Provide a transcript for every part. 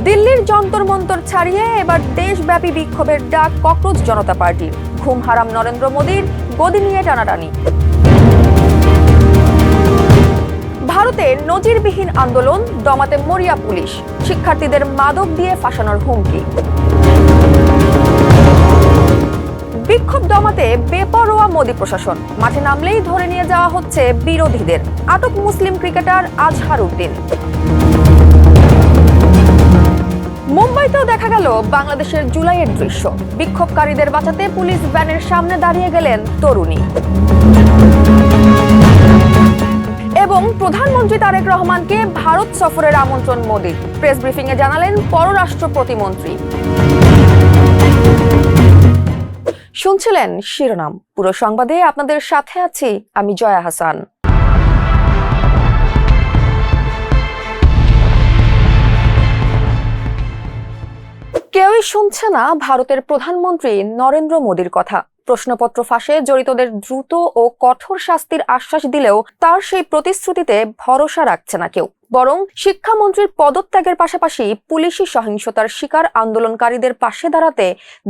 দিল্লির যন্তর মন্তর ছাড়িয়ে এবার দেশব্যাপী বিক্ষোভের ডাক ককরোচ জনতা পার্টির। ঘুম হারাম নরেন্দ্র মোদীর গদি নিয়ে টানাটানি। ভারতে নজিরবিহীন আন্দোলন, দমাতে মরিয়া পুলিশ, শিক্ষার্থীদের মাদক দিয়ে ফাঁসানোর হুমকি। বিক্ষোভ দমাতে বেপরোয়া মোদী প্রশাসন, মাঠে নামলেই ধরে নিয়ে যাওয়া হচ্ছে বিরোধীদের। আটক মুসলিম ক্রিকেটার আজহার উদ্দিন। মুম্বাইতেও দেখা গেল বাংলাদেশের জুলাইয়ের দৃশ্য। বিক্ষোভকারীদের বাঁচাতে পুলিশ ভ্যানের সামনে দাঁড়িয়ে গেলেন তরুণী। এবং প্রধানমন্ত্রী তারেক রহমানকে ভারত সফরের আমন্ত্রণ মোদীর। প্রেস ব্রিফিং এ জানালেন পররাষ্ট্র প্রতিমন্ত্রী। শুনছিলেন শিরোনাম, পুরো সংবাদে আপনাদের সাথে আছি আমি জয়া হাসান। কেউই শুনছে না ভারতের প্রধানমন্ত্রী নরেন্দ্র মোদীর কথা। প্রশ্নপত্র ফাঁসে জড়িতদের দ্রুত ও কঠোর শাস্তির আশ্বাস দিলেও তার সেই প্রতিশ্রুতিতে ভরসা রাখছে না কেউ। বরং শিক্ষামন্ত্রীর পদত্যাগের পাশাপাশি পুলিশি সহিংসতার শিকার আন্দোলনকারীদের পাশে দাঁড়াতে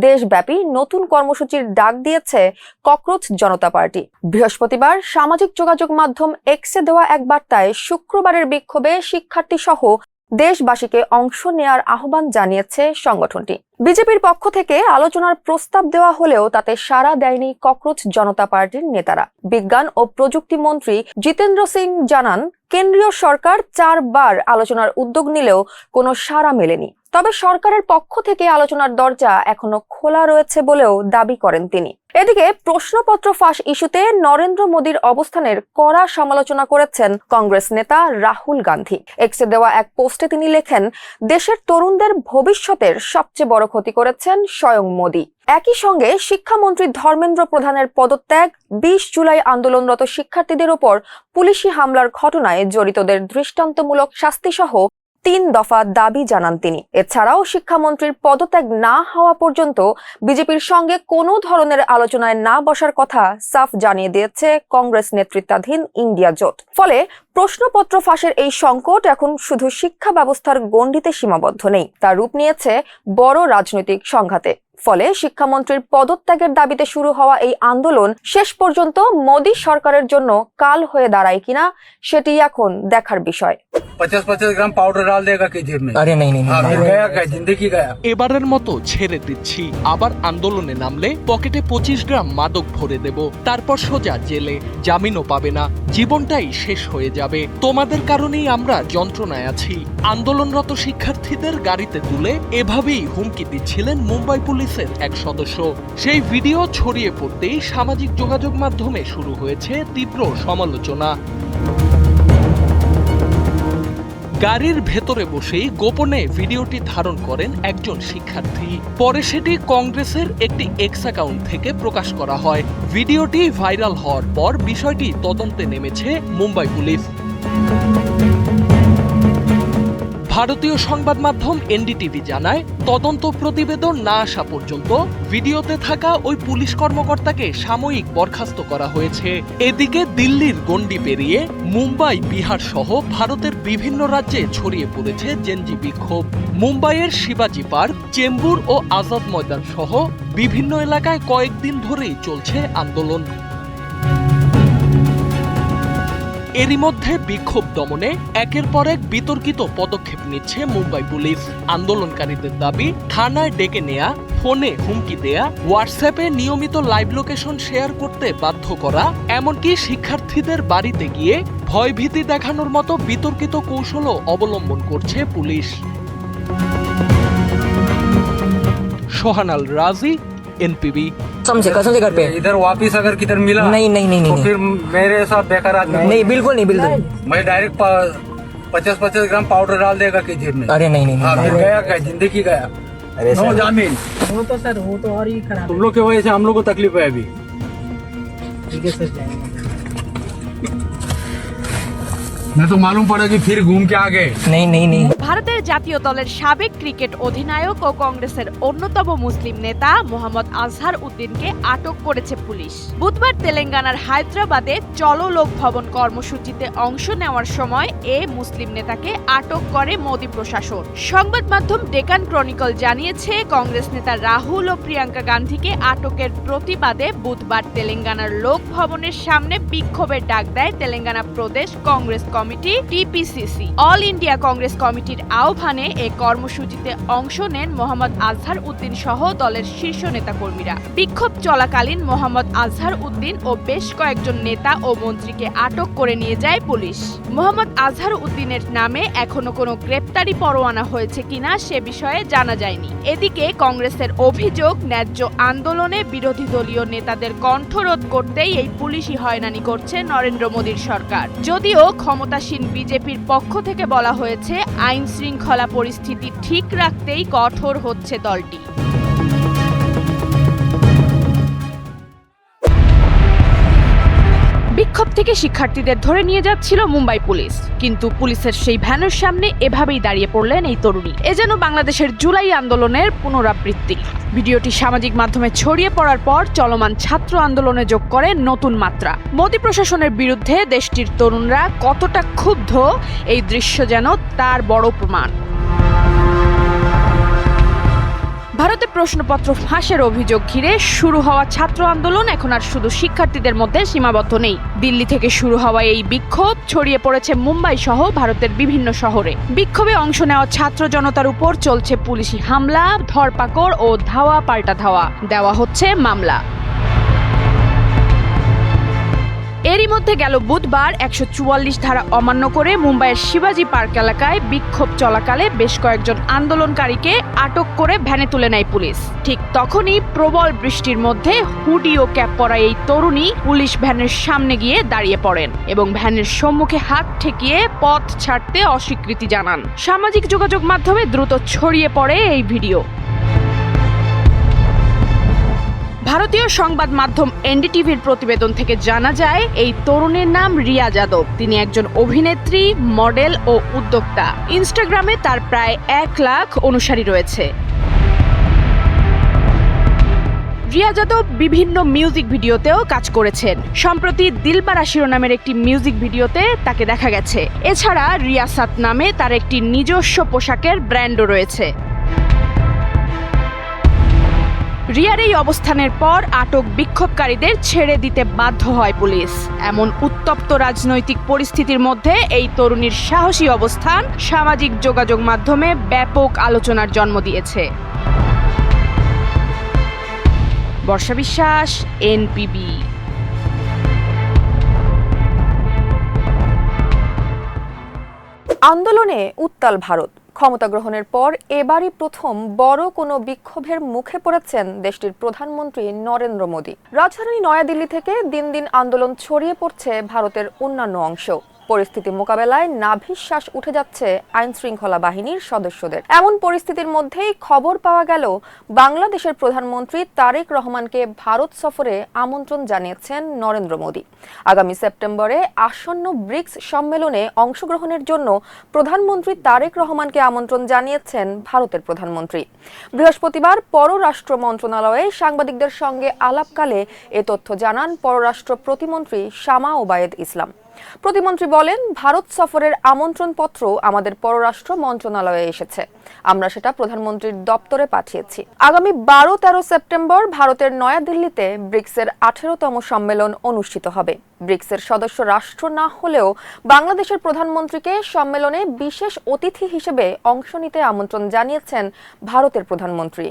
দেশব্যাপী নতুন কর্মসূচির ডাক দিয়েছে ককরোচ জনতা পার্টি। বৃহস্পতিবার সামাজিক যোগাযোগ মাধ্যম এক্সে দেওয়া এক বার্তায় শুক্রবারের বিক্ষোভে শিক্ষার্থী সহ দেশবাসীকে অংশ নেয়ার আহ্বান জানিয়েছে সংগঠনটি। বিজেপির পক্ষ থেকে আলোচনার প্রস্তাব দেওয়া হলেও তাতে সাড়া দেয়নি ককরোচ জনতা পার্টির নেতারা। বিজ্ঞান ও প্রযুক্তি মন্ত্রী জিতেন্দ্র সিং জানান, কেন্দ্রীয় সরকার 4 বার আলোচনার উদ্যোগ নিলেও কোনো সাড়া মেলেনি। তবে সরকারের পক্ষ থেকে আলোচনার দরজা এখনো খোলা রয়েছে বলেও দাবি করেন তিনি। এদিকে প্রশ্নপত্র ফাঁস ইস্যুতে নরেন্দ্র মোদীর অবস্থানের কড়া সমালোচনা করেছেন কংগ্রেস নেতা রাহুল গান্ধী। এক্সে দেওয়া এক পোস্টে তিনি লেখেন, দেশের তরুণদের ভবিষ্যতের সবচেয়ে বড় ক্ষতি করেছেন স্বয়ং মোদী। একই সঙ্গে শিক্ষামন্ত্রী ধর্মেন্দ্র প্রধানের পদত্যাগ, 20 জুলাই আন্দোলনরত শিক্ষার্থীদের ওপর পুলিশি হামলার ঘটনায় জড়িতদের দৃষ্টান্তমূলক শাস্তিসহ 3 দফা দাবি জানান তিনি। এছাড়াও শিক্ষামন্ত্রীর পদত্যাগ না হওয়া পর্যন্ত বিজেপির সঙ্গে কোনো ধরনের আলোচনায় না বসার কথা সাফ জানিয়ে দিয়েছে কংগ্রেস নেতৃত্বাধীন ইন্ডিয়া জোট। ফলে প্রশ্নপত্র ফাঁসের এই সংকট এখন শুধু শিক্ষা ব্যবস্থার গণ্ডিতে সীমাবদ্ধ নেই, তা রূপ নিয়েছে বড় রাজনৈতিক সংঘাতে। ফলে শিক্ষামন্ত্রীর পদত্যাগের দাবিতে শুরু হওয়া এই আন্দোলন শেষ পর্যন্ত মোদী সরকারের জন্য কাল হয়ে দাঁড়ায় কিনা সেটি এখন দেখার বিষয়। 50-50 গ্রাম পাউডার ডাল দেগা কেজি মে। আরে নেই গয়া গয়া জিন্দেগি গয়া। এবারের মতো ছেড়ে দিচ্ছি, আবার আন্দোলনে নামলে পকেটে 25 গ্রাম মাদক ভরে দেব, তারপর সোজা জেলে, জামিনও পাবে না, জীবনটাই শেষ হয়ে যাবে। তোমাদের কারণেই আমরা যন্ত্রণায় আছি। আন্দোলনরত শিক্ষার্থীদের গাড়িতে তুলে এভাবেই হুমকি দিচ্ছিলেন মুম্বাই পুলিশের এক সদস্য। সেই ভিডিও ছড়িয়ে পড়তেই সামাজিক যোগাযোগ মাধ্যমে শুরু হয়েছে তীব্র সমালোচনা। গাড়ির ভেতরে বসেই গোপনে ভিডিওটি ধারণ করেন একজন শিক্ষার্থী। পরে সেটি কংগ্রেসের একটি এক্স অ্যাকাউন্ট থেকে প্রকাশ করা হয়। ভিডিওটি ভাইরাল হওয়ার পর বিষয়টি তদন্তে নেমেছে মুম্বাই পুলিশ। ভারতীয় সংবাদ মাধ্যম এনডিটিভি জানায়, তদন্ত প্রতিবেদন না আসা পর্যন্ত ভিডিওতে থাকা ওই পুলিশ কর্মকর্তাকে সাময়িক বরখাস্ত করা হয়েছে। এদিকে দিল্লির গণ্ডি পেরিয়ে মুম্বাই, বিহার সহ ভারতের বিভিন্ন রাজ্যে ছড়িয়ে পড়েছে জেনজি বিক্ষোভ। মুম্বাইয়ের শিবাজি পার্ক, চেম্বুর ও আজাদ ময়দান সহ বিভিন্ন এলাকায় কয়েকদিন ধরেই চলছে আন্দোলন। এরই মধ্যে বিক্ষোভ দমনে একের পর এক বিতর্কিত পদক্ষেপ নিচ্ছে মুম্বাই পুলিশ। আন্দোলনকারীদের দাবি, থানায় ডেকে নেয়া, ফোনে হুমকি দেয়া, হোয়াটসঅ্যাপে নিয়মিত লাইভ লোকেশন শেয়ার করতে বাধ্য করা, এমনকি শিক্ষার্থীদের বাড়িতে গিয়ে ভয়ভীতি দেখানোর মতো বিতর্কিত কৌশলও অবলম্বন করছে পুলিশ। সোহানাল রাজি, एनपीबी। समझे कसम से घर पे इधर वापिस अगर किधर मिला नहीं नहीं नहीं तो नहीं फिर मेरे साथ बेकार आदमी नहीं बिल्कुल नहीं बिल्कुल मैं डायरेक्ट 50-50 ग्राम पाउडर डाल देगा कि जेब में। अरे नहीं नहीं फिर गया क्या जिंदगी गया। अरे नो जामीन। वो तो सर वो तो और ही खराब तुम लोग की वजह से हम लोग को तकलीफ है अभी। ठीक है सर जाएंगे। मैं तो मालूम पड़ा कि फिर घूम के आ गए। नहीं नहीं नहीं ভারতের জাতীয় দলের সাবেক ক্রিকেট অধিনায়ক ও কংগ্রেসের অন্যতম মুসলিম নেতা মোহাম্মদ আজহার উদ্দিনকে আটক করেছে পুলিশ। বুধবার তেলেঙ্গানার হায়দ্রাবাদে চলো লোক ভবন কর্মসূচিতে অংশ নেওয়ার সময় এ মুসলিম নেতাকে আটক করে মোদি প্রশাসন। সংবাদ মাধ্যম ডেকান ক্রনিকল জানিয়েছে, কংগ্রেস নেতা রাহুল ও প্রিয়াঙ্কা গান্ধীকে আটকের প্রতিবাদে বুধবার তেলেঙ্গানার লোক ভবনের সামনে বিক্ষোভের ডাক দেয় তেলেঙ্গানা প্রদেশ Congress committee TPCC. All India Congress কমিটির আহ্বানে এ কর্মসূচিতে অংশ নেন মোহাম্মদ আজহার উদ্দিন সহ দলের শীর্ষ নেতাকর্মীরা। বিক্ষোভ চলাকালীন মোহাম্মদ আজহার উদ্দিন ও বেশ কয়েকজন নেতা ও মন্ত্রীকে আটক করে নিয়ে যায় পুলিশ। মোহাম্মদ আজহার উদ্দিনের নামে এখনো কোনো গ্রেপ্তারি পরোয়ানা হয়েছে কিনা সে বিষয়ে জানা যায়নি। এদিকে কংগ্রেসের অভিযোগ, ন্যায্য আন্দোলনে বিরোধী দলীয় নেতাদের কণ্ঠরোধ করতেই এই পুলিশি হয়রানি করছে নরেন্দ্র মোদীর সরকার। যদিও ক্ষমতাসীন বিজেপির পক্ষ থেকে বলা হয়েছে, আইন শৃঙ্খলা পরিস্থিতি ঠিক রাখতেই কঠোর হচ্ছে দলটি। বিক্ষোভ থেকে শিক্ষার্থীদের ধরে নিয়ে যাচ্ছিল মুম্বাই পুলিশ, কিন্তু পুলিশের সেই ভ্যানের সামনে এভাবেই দাঁড়িয়ে পড়লেন এই তরুণী। এ যেন বাংলাদেশের জুলাই আন্দোলনের পুনরাবৃত্তি। ভিডিওটি সামাজিক মাধ্যমে ছড়িয়ে পড়ার পর চলমান ছাত্র আন্দোলনে যোগ করে নতুন মাত্রা। মোদী প্রশাসনের বিরুদ্ধে দেশটির তরুণরা কতটা ক্ষুব্ধ, এই দৃশ্য যেন তার বড় প্রমাণ। ভারতে প্রশ্নপত্র ফাঁসের অভিযোগ ঘিরে শুরু হওয়া ছাত্র আন্দোলন এখন আর শুধু শিক্ষার্থীদের মধ্যে সীমাবদ্ধ নেই। দিল্লি থেকে শুরু হওয়া এই বিক্ষোভ ছড়িয়ে পড়েছে মুম্বাই সহ ভারতের বিভিন্ন শহরে। বিক্ষোভে অংশ নেওয়া ছাত্র জনতার উপর চলছে পুলিশি হামলা, ধরপাকড় ও ধাওয়া পাল্টা ধাওয়া, দেওয়া হচ্ছে মামলা। এরই মধ্যে গেল বুধবার 144 ধারা অমান্য করে মুম্বাইয়ের শিবাজি পার্ক এলাকায় বিক্ষোভ চলাকালে বেশ কয়েকজন আন্দোলনকারীকে আটক করে ভ্যানে তুলে নেয় পুলিশ। ঠিক তখনই প্রবল বৃষ্টির মধ্যে হুডি ও ক্যাপ পরা এই তরুণী পুলিশ ভ্যানের সামনে গিয়ে দাঁড়িয়ে পড়েন এবং ভ্যানের সম্মুখে হাত ঠেকিয়ে পথ ছাড়তে অস্বীকৃতি জানান। সামাজিক যোগাযোগ মাধ্যমে দ্রুত ছড়িয়ে পড়ে এই ভিডিও। ভারতীয় সংবাদ মাধ্যম এনডিটিভির প্রতিবেদন থেকে জানা যায়, এই তরুণীর নাম রিয়া যাদব। তিনি একজন অভিনেত্রী, মডেল ও উদ্যোক্তা। ইনস্টাগ্রামে তার প্রায় 1 লাখ অনুসারী রয়েছে। রিয়া যাদব বিভিন্ন মিউজিক ভিডিওতেও কাজ করেছেন। সম্প্রতি দিলবারা শিরোনামের একটি মিউজিক ভিডিওতে তাকে দেখা গেছে। এছাড়া রিয়াসাত নামে তার একটি নিজস্ব পোশাকের ব্র্যান্ডও রয়েছে। রিয়ার এই অবস্থানের পর আটক বিক্ষোভকারীদের ছেড়ে দিতে বাধ্য হয় পুলিশ। এমন উত্তপ্ত রাজনৈতিক পরিস্থিতির মধ্যে এই তরুণীর সাহসী অবস্থান সামাজিক যোগাযোগ মাধ্যমে ব্যাপক আলোচনার জন্ম দিয়েছে। বর্ষা বিশ্বাস, এনপিবি। আন্দোলনে উত্তাল ভারত। ক্ষমতা গ্রহণের পর এবারই প্রথম বড় কোনো বিক্ষোভের মুখে পড়েছেন দেশটির প্রধানমন্ত্রী নরেন্দ্র মোদী। রাজধানী নয়াদিল্লি থেকে দিন দিন আন্দোলন ছড়িয়ে পড়ছে ভারতের অন্যান্য অংশ। পরিস্থিতি মোকাবেলায় নাভিশ্বাস উঠে যাচ্ছে আইন শৃঙ্খলা বাহিনীর সদস্যদের। এমন পরিস্থিতির মধ্যেই খবর পাওয়া গেল, বাংলাদেশের প্রধানমন্ত্রী তারেক রহমানকে ভারত সফরে আমন্ত্রণ জানিয়েছেন নরেন্দ্র মোদী। আগামী সেপ্টেম্বরে আসন্ন ব্রিক্স সম্মেলনে অংশগ্রহণের জন্য প্রধানমন্ত্রী তারেক রহমানকে আমন্ত্রণ জানিয়েছেন ভারতের প্রধানমন্ত্রী। বৃহস্পতিবার পররাষ্ট্র মন্ত্রণালয়ে সাংবাদিকদের সঙ্গে আলাপকালে এ তথ্য জানান পররাষ্ট্র প্রতিমন্ত্রী শামা ওবায়েদ ইসলাম। প্রতিমন্ত্রী বলেন, ভারত সফরের আমন্ত্রণপত্র আমাদের পররাষ্ট্র মন্ত্রণালয়ে এসেছে। আমরা সেটা প্রধানমন্ত্রীর দপ্তরে পাঠিয়েছি। আগামী 12-13 সেপ্টেম্বর ভারতের নয়াদিল্লিতে ব্রিক্সের 18তম সম্মেলন অনুষ্ঠিত হবে। ব্রিক্সের সদস্য রাষ্ট্র না হলেও বাংলাদেশের প্রধানমন্ত্রীকে সম্মেলনে বিশেষ অতিথি হিসেবে অংশ নিতে আমন্ত্রণ জানিয়েছেন ভারতের প্রধানমন্ত্রী।